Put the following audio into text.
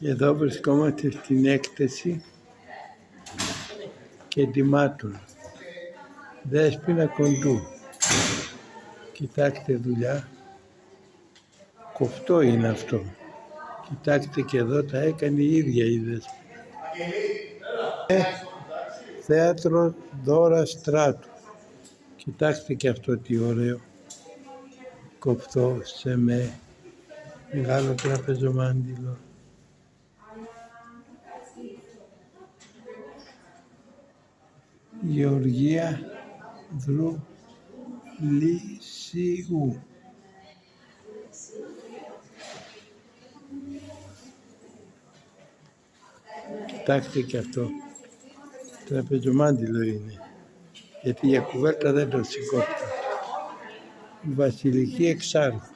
Εδώ βρισκόμαστε στην έκθεση και ετοιμάτων. Δέσποινα Κοντού. Κοιτάξτε δουλειά. Κοφτό είναι αυτό. Κοιτάξτε και εδώ τα έκανε η ίδια η Δέσποινα. Θέατρο Δώρα Στράτου. Κοιτάξτε και αυτό τι ωραίο. Κοφτό, σεμέ, μεγάλο τραπεζομάντιλο. Γεωργία Δρουλίσιου. Κοιτάξτε και αυτό. Τραπεζομάντιλο είναι. Γιατί για κουβέρτα δεν το σηκώστε. Βασιλική Εξάρχου.